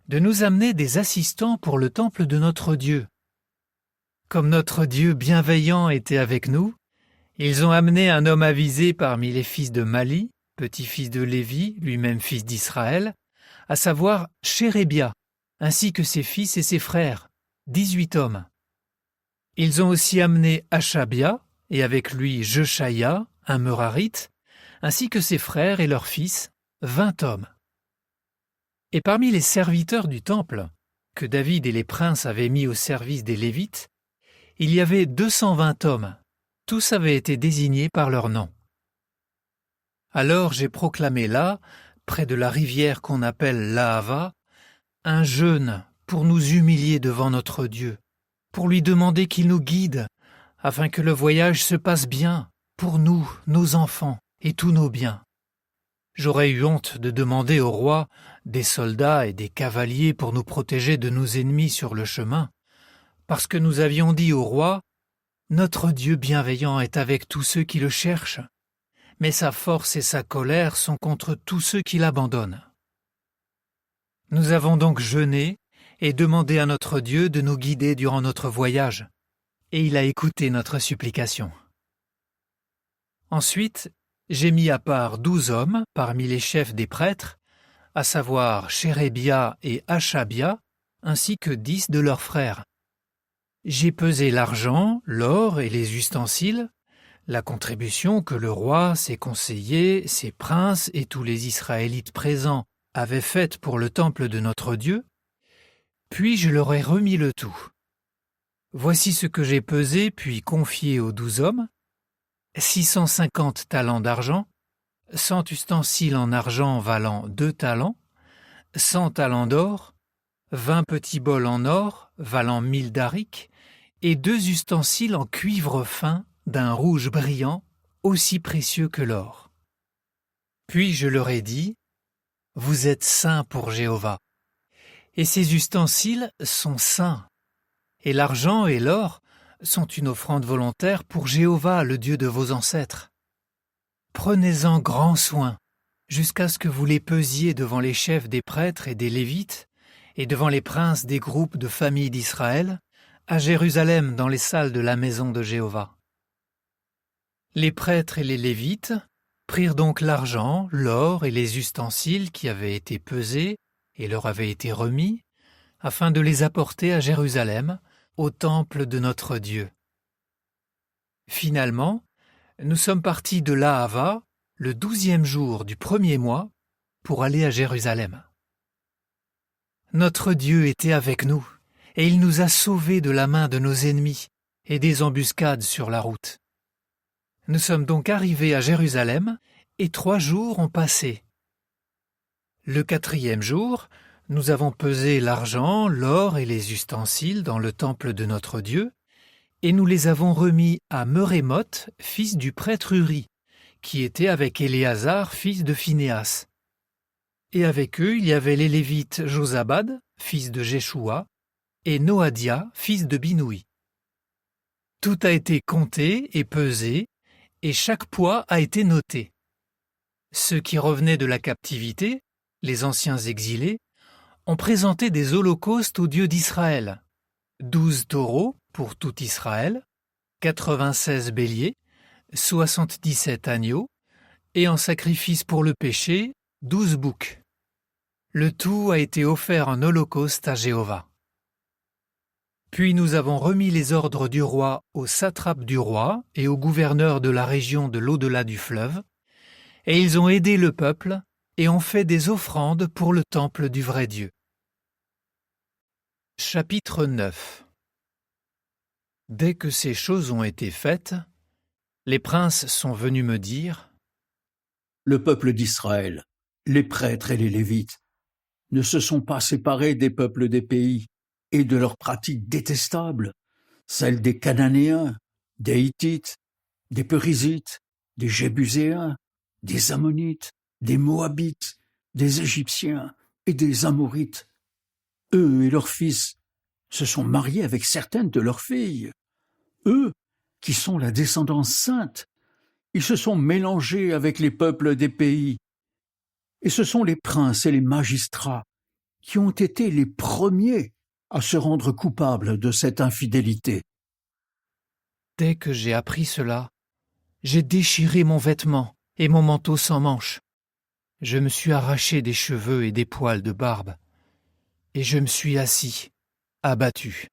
de nous amener des assistants pour le temple de notre Dieu. Comme notre Dieu bienveillant était avec nous, ils ont amené un homme avisé parmi les fils de Mali, petit-fils de Lévi, lui-même fils d'Israël, à savoir Chérébia, ainsi que ses fils et ses frères, 18 hommes. Ils ont aussi amené Achabia, et avec lui Jechaïa, un Merarite, ainsi que ses frères et leurs fils, 20 hommes. Et parmi les serviteurs du temple, que David et les princes avaient mis au service des Lévites, il y avait 220 hommes. Tous avaient été désignés par leur nom. Alors j'ai proclamé là, près de la rivière qu'on appelle l'Ahava, un jeûne pour nous humilier devant notre Dieu, pour lui demander qu'il nous guide, afin que le voyage se passe bien, pour nous, nos enfants et tous nos biens. J'aurais eu honte de demander au roi des soldats et des cavaliers pour nous protéger de nos ennemis sur le chemin, parce que nous avions dit au roi, « Notre Dieu bienveillant est avec tous ceux qui le cherchent, mais sa force et sa colère sont contre tous ceux qui l'abandonnent. » Nous avons donc jeûné et demandé à notre Dieu de nous guider durant notre voyage, et il a écouté notre supplication. Ensuite, j'ai mis à part 12 hommes parmi les chefs des prêtres, à savoir Chérébia et Achabia, ainsi que 10 de leurs frères. J'ai pesé l'argent, l'or et les ustensiles, la contribution que le roi, ses conseillers, ses princes et tous les Israélites présents avaient faite pour le temple de notre Dieu, puis je leur ai remis le tout. Voici ce que j'ai pesé puis confié aux 12 hommes, 650 talents d'argent, 100 ustensiles en argent valant 2 talents, 100 talents d'or, 20 petits bols en or valant 1000 darics, et 2 ustensiles en cuivre fin d'un rouge brillant, aussi précieux que l'or. Puis je leur ai dit, « Vous êtes saints pour Jéhovah, et ces ustensiles sont saints, et l'argent et l'or sont une offrande volontaire pour Jéhovah, le Dieu de vos ancêtres. Prenez-en grand soin, jusqu'à ce que vous les pesiez devant les chefs des prêtres et des Lévites, et devant les princes des groupes de familles d'Israël, à Jérusalem dans les salles de la maison de Jéhovah. » Les prêtres et les Lévites prirent donc l'argent, l'or et les ustensiles qui avaient été pesés et leur avaient été remis, afin de les apporter à Jérusalem, au temple de notre Dieu. Finalement, nous sommes partis de Lahava le 12e jour du 1er mois pour aller à Jérusalem. Notre Dieu était avec nous, et il nous a sauvés de la main de nos ennemis et des embuscades sur la route. Nous sommes donc arrivés à Jérusalem, et 3 jours ont passé. Le 4e jour, nous avons pesé l'argent, l'or et les ustensiles dans le temple de notre Dieu, et nous les avons remis à Merémoth, fils du prêtre Uri, qui était avec Éléazar, fils de Phinéas. Et avec eux, il y avait les Lévites Josabad, fils de Jéchoua, et Noadia, fils de Binoui. Tout a été compté et pesé, et chaque poids a été noté. Ceux qui revenaient de la captivité, les anciens exilés, ont présenté des holocaustes au Dieu d'Israël. 12 taureaux pour tout Israël, 96 béliers, 77 agneaux, et en sacrifice pour le péché, 12 boucs. Le tout a été offert en holocauste à Jéhovah. Puis nous avons remis les ordres du roi aux satrapes du roi et aux gouverneurs de la région de l'au-delà du fleuve, et ils ont aidé le peuple et ont fait des offrandes pour le temple du vrai Dieu. Chapitre 9. Dès que ces choses ont été faites, les princes sont venus me dire : Le peuple d'Israël, les prêtres et les Lévites, ne se sont pas séparés des peuples des pays et de leurs pratiques détestables, celles des Cananéens, des Hittites, des Périsites, des Jébuséens, des Ammonites, des Moabites, des Égyptiens et des Amorites. Eux et leurs fils se sont mariés avec certaines de leurs filles. Eux, qui sont la descendance sainte, ils se sont mélangés avec les peuples des pays. Et ce sont les princes et les magistrats qui ont été les premiers à se rendre coupables de cette infidélité. Dès que j'ai appris cela, j'ai déchiré mon vêtement et mon manteau sans manches. Je me suis arraché des cheveux et des poils de barbe, et je me suis assis, abattu.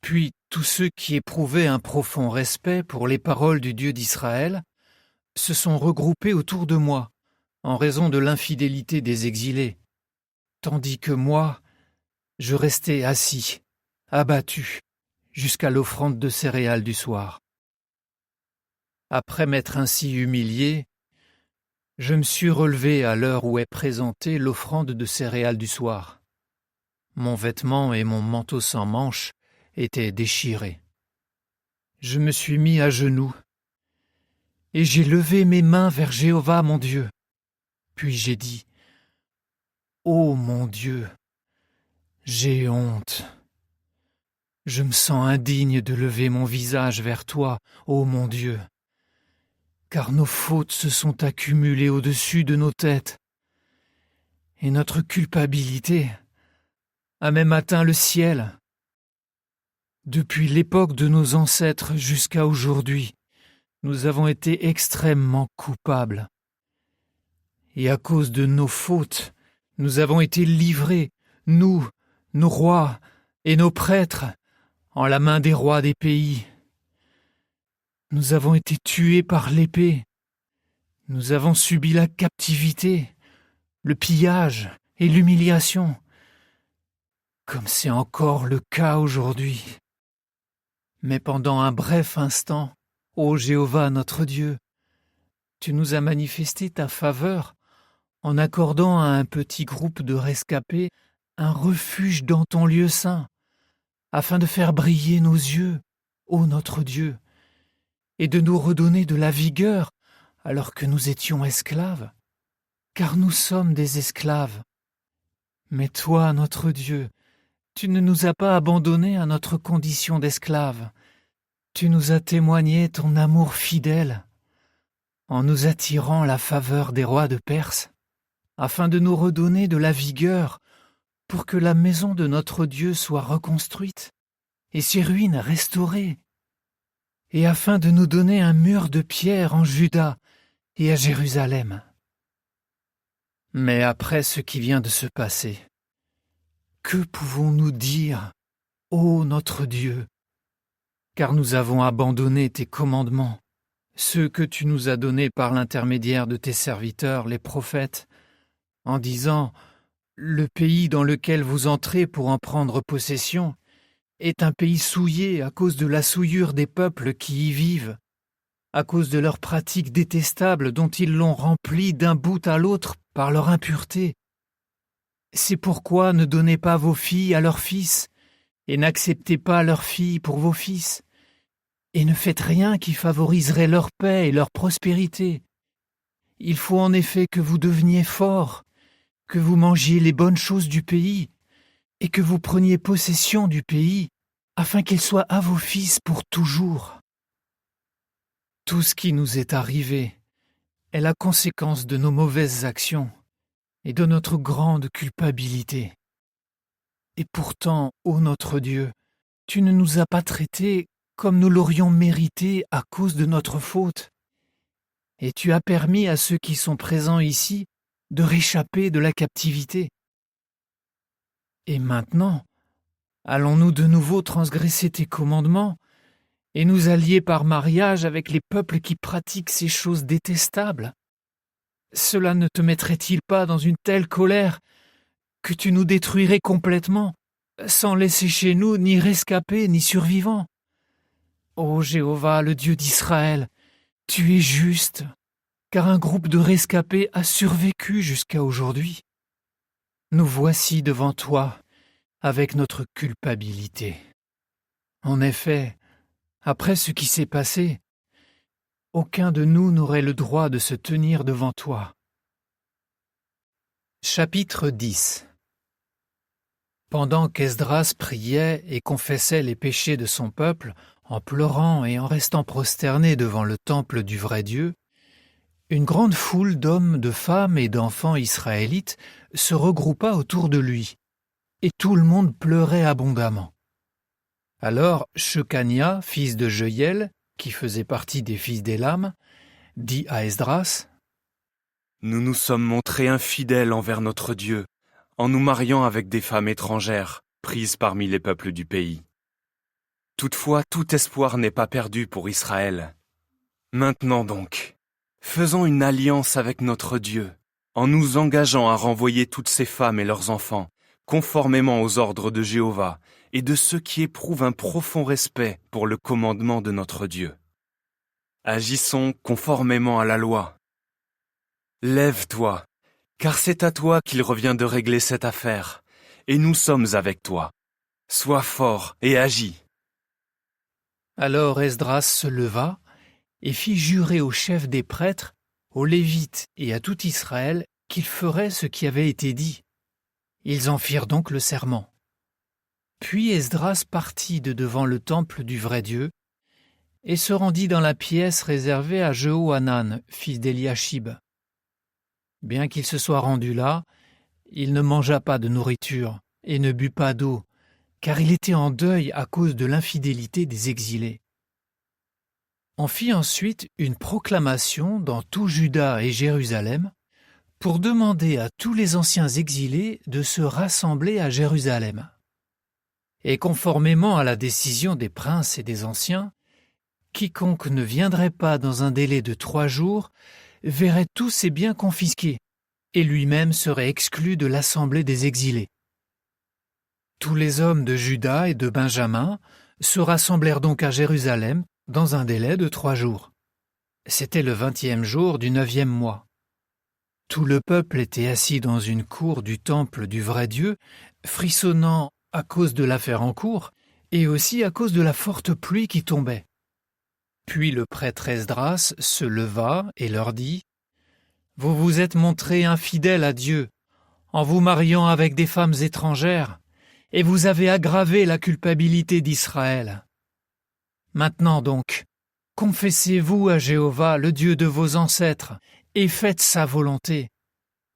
Puis tous ceux qui éprouvaient un profond respect pour les paroles du Dieu d'Israël se sont regroupés autour de moi, en raison de l'infidélité des exilés, tandis que moi, je restais assis, abattu, jusqu'à l'offrande de céréales du soir. Après m'être ainsi humilié, je me suis relevé à l'heure où est présentée l'offrande de céréales du soir. Mon vêtement et mon manteau sans manches étaient déchirés. Je me suis mis à genoux, et j'ai levé mes mains vers Jéhovah mon Dieu. Puis j'ai dit : Ô mon Dieu, j'ai honte. Je me sens indigne de lever mon visage vers toi, ô mon Dieu, car nos fautes se sont accumulées au-dessus de nos têtes, et notre culpabilité a même atteint le ciel. Depuis l'époque de nos ancêtres jusqu'à aujourd'hui, nous avons été extrêmement coupables. Et à cause de nos fautes, nous avons été livrés, nous, nos rois et nos prêtres, en la main des rois des pays. Nous avons été tués par l'épée. Nous avons subi la captivité, le pillage et l'humiliation, comme c'est encore le cas aujourd'hui. Mais pendant un bref instant, ô Jéhovah notre Dieu, tu nous as manifesté ta faveur en accordant à un petit groupe de rescapés un refuge dans ton lieu saint, afin de faire briller nos yeux, ô notre Dieu, et de nous redonner de la vigueur alors que nous étions esclaves, car nous sommes des esclaves. Mais toi, notre Dieu, tu ne nous as pas abandonnés à notre condition d'esclaves. Tu nous as témoigné ton amour fidèle, en nous attirant la faveur des rois de Perse, afin de nous redonner de la vigueur pour que la maison de notre Dieu soit reconstruite et ses ruines restaurées, et afin de nous donner un mur de pierre en Juda et à Jérusalem. Mais après ce qui vient de se passer, que pouvons-nous dire, ô notre Dieu, car nous avons abandonné tes commandements, ceux que tu nous as donnés par l'intermédiaire de tes serviteurs, les prophètes, en disant « Le pays dans lequel vous entrez pour en prendre possession est un pays souillé à cause de la souillure des peuples qui y vivent, à cause de leurs pratiques détestables dont ils l'ont rempli d'un bout à l'autre par leur impureté. C'est pourquoi ne donnez pas vos filles à leurs fils, et n'acceptez pas leurs filles pour vos fils, et ne faites rien qui favoriserait leur paix et leur prospérité. Il faut en effet que vous deveniez forts, que vous mangiez les bonnes choses du pays, et que vous preniez possession du pays, afin qu'il soit à vos fils pour toujours. Tout ce qui nous est arrivé est la conséquence de nos mauvaises actions et de notre grande culpabilité. Et pourtant, ô notre Dieu, tu ne nous as pas traités comme nous l'aurions mérité à cause de notre faute. Et tu as permis à ceux qui sont présents ici de réchapper de la captivité. Et maintenant, allons-nous de nouveau transgresser tes commandements et nous allier par mariage avec les peuples qui pratiquent ces choses détestables? Cela ne te mettrait-il pas dans une telle colère que tu nous détruirais complètement, sans laisser chez nous ni rescapés ni survivants? Ô Jéhovah, le Dieu d'Israël, tu es juste, car un groupe de rescapés a survécu jusqu'à aujourd'hui. Nous voici devant toi, avec notre culpabilité. En effet, après ce qui s'est passé, aucun de nous n'aurait le droit de se tenir devant toi. Chapitre 10. Pendant qu'Esdras priait et confessait les péchés de son peuple, en pleurant et en restant prosterné devant le temple du vrai Dieu, une grande foule d'hommes, de femmes et d'enfants israélites se regroupa autour de lui, et tout le monde pleurait abondamment. Alors Shekania, fils de Jehiel, qui faisait partie des fils d'Élam, dit à Esdras : « Nous nous sommes montrés infidèles envers notre Dieu, en nous mariant avec des femmes étrangères, prises parmi les peuples du pays. Toutefois, tout espoir n'est pas perdu pour Israël. Maintenant donc, faisons une alliance avec notre Dieu, en nous engageant à renvoyer toutes ces femmes et leurs enfants, conformément aux ordres de Jéhovah et de ceux qui éprouvent un profond respect pour le commandement de notre Dieu. Agissons conformément à la loi. Lève-toi, car c'est à toi qu'il revient de régler cette affaire, et nous sommes avec toi. Sois fort et agis. » Alors Esdras se leva et fit jurer aux chefs des prêtres, aux Lévites et à tout Israël qu'ils feraient ce qui avait été dit. Ils en firent donc le serment. Puis Esdras partit de devant le temple du vrai Dieu et se rendit dans la pièce réservée à Jehohanan, fils d'Eliashib. Bien qu'il se soit rendu là, il ne mangea pas de nourriture et ne but pas d'eau, car il était en deuil à cause de l'infidélité des exilés. On fit ensuite une proclamation dans tout Juda et Jérusalem pour demander à tous les anciens exilés de se rassembler à Jérusalem. Et conformément à la décision des princes et des anciens, quiconque ne viendrait pas dans un délai de 3 jours verrait tous ses biens confisqués, et lui-même serait exclu de l'assemblée des exilés. Tous les hommes de Juda et de Benjamin se rassemblèrent donc à Jérusalem dans un délai de 3 jours. C'était le 20e jour du 9e mois. Tout le peuple était assis dans une cour du temple du vrai Dieu, frissonnant à cause de l'affaire en cours et aussi à cause de la forte pluie qui tombait. Puis le prêtre Esdras se leva et leur dit : « Vous vous êtes montrés infidèles à Dieu en vous mariant avec des femmes étrangères, et vous avez aggravé la culpabilité d'Israël. Maintenant donc, confessez-vous à Jéhovah, le Dieu de vos ancêtres, et faites sa volonté.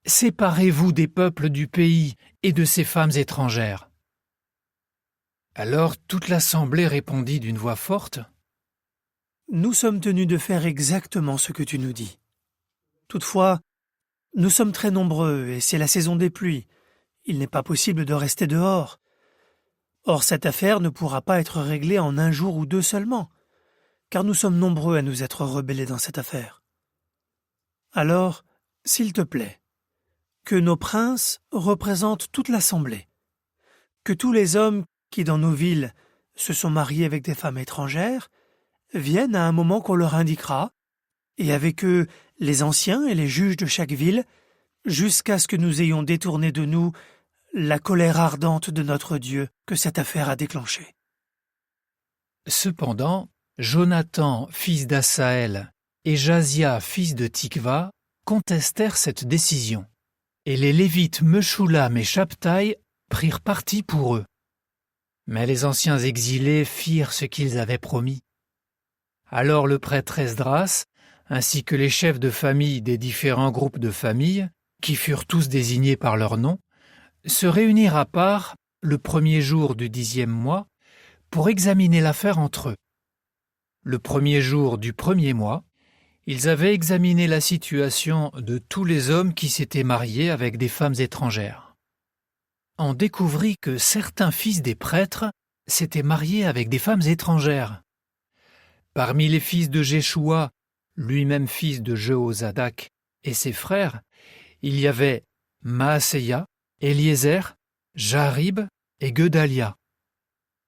Séparez-vous des peuples du pays et de ces femmes étrangères. » Alors toute l'assemblée répondit d'une voix forte : « Nous sommes tenus de faire exactement ce que tu nous dis. Toutefois, nous sommes très nombreux et c'est la saison des pluies. Il n'est pas possible de rester dehors. Or, cette affaire ne pourra pas être réglée en 1 jour ou 2 seulement. car nous sommes nombreux à nous être rebellés dans cette affaire. Alors, s'il te plaît, que nos princes représentent toute l'assemblée, que tous les hommes qui dans nos villes se sont mariés avec des femmes étrangères viennent à un moment qu'on leur indiquera, et avec eux les anciens et les juges de chaque ville, jusqu'à ce que nous ayons détourné de nous la colère ardente de notre Dieu que cette affaire a déclenchée. Cependant, Jonathan, fils d'Asaël, et Jazia, fils de Tikva, contestèrent cette décision, et les Lévites Meshulam et Shabtai prirent parti pour eux. Mais les anciens exilés firent ce qu'ils avaient promis. Alors le prêtre Esdras, ainsi que les chefs de famille des différents groupes de familles, qui furent tous désignés par leur nom, se réunirent à part le premier jour du 10e mois pour examiner l'affaire entre eux. Le premier jour du premier mois, ils avaient examiné la situation de tous les hommes qui s'étaient mariés avec des femmes étrangères. On découvrit que certains fils des prêtres s'étaient mariés avec des femmes étrangères. Parmi les fils de Jéchoua, lui-même fils de Jehozadak, et ses frères, il y avait Maaseia, Eliezer, Jarib et Gedalia.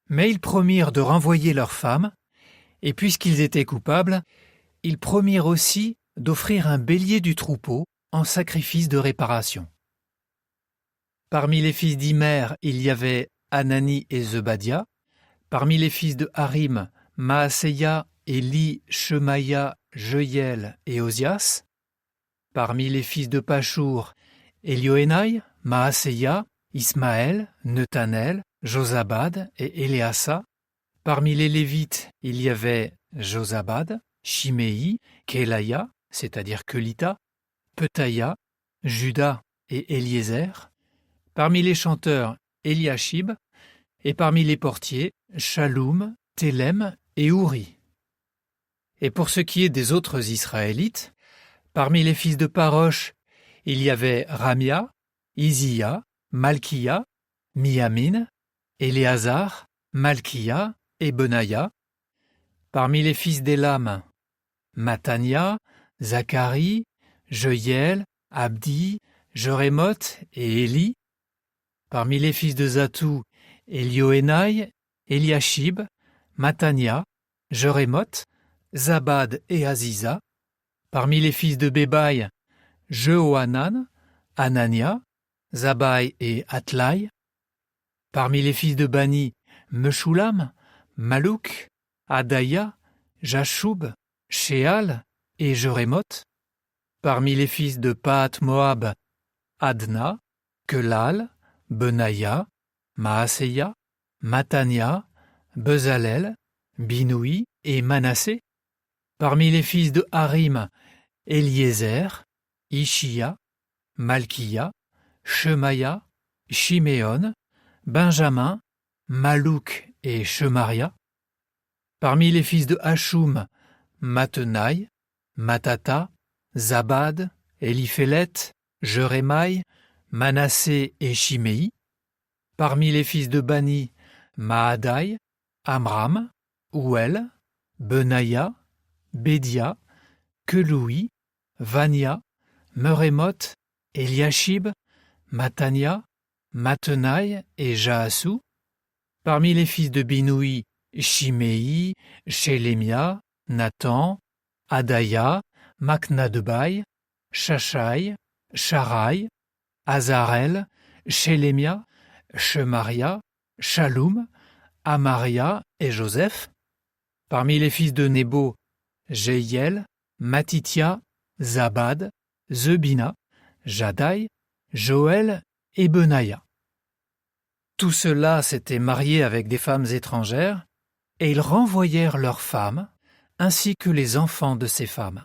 Mais ils promirent de renvoyer leurs femmes, et puisqu'ils étaient coupables, ils promirent aussi d'offrir un bélier du troupeau en sacrifice de réparation. Parmi les fils d'Imer, il y avait Anani et Zebadia. Parmi les fils de Harim, Maaseia, Éli, Shemaïa, Jeuiel et Osias. Parmi les fils de Pachour, Élioénaï, Maaseia, Ismaël, Netanel, Josabad et Éléasa. Parmi les Lévites, il y avait Josabad, Shimei, Kélaya, c'est-à-dire Kelita, Petaïa, Juda et Eliezer. Parmi les chanteurs, Eliashib, et parmi les portiers, Shaloum, Télem et Uri. Et pour ce qui est des autres Israélites, parmi les fils de Parosh, il y avait Ramia, Izia, Malkia, Miamin, Éléazar, Malkia et Benaïa. Parmi les fils d'Élam, Matania, Zacharie, Jeuiel, Abdi, Jerémoth et Éli. Parmi les fils de Zatou, Élioénaï, Eliashib, Matania, Jerémoth, Zabad et Aziza. Parmi les fils de Bébaï, Jehohanan, Anania, Zabaï et Atlaï. Parmi les fils de Bani, Meshulam, Malouk, Adaya, Jashoub, Sheal et Jerémoth. Parmi les fils de Pahat-Moab, Adna, Kelal, Benaïa, Maaseia, Matania, Bezalel, Binoui et Manassé. Parmi les fils de Harim, Eliezer, Ishia, Malkia, Shemaïa, Shiméon, Benjamin, Malouk et Shemaria. Parmi les fils de Hashum, Mattenaï, Matata, Zabad, Eliphélet, Jerémaï, Manassé et Shimei. Parmi les fils de Bani, Maadaï, Amram, Ouel, Benaïa, Bédia, Keloui, Vania, Merémoth, Eliashib, Matania, Mattenaï et Jaasu. Parmi les fils de Binoui, Shimei, Shelemia, Nathan, Adaya, Maknadebaï, Shashai, Sharai, Azarel, Shelemia, Shemaria, Shaloum, Amaria et Joseph. Parmi les fils de Nebo, Jéiel, Matitia, Zabad, Zebina, Jadaï, Joël et Benaïa. Tous ceux-là s'étaient mariés avec des femmes étrangères, et ils renvoyèrent leurs femmes, ainsi que les enfants de ces femmes.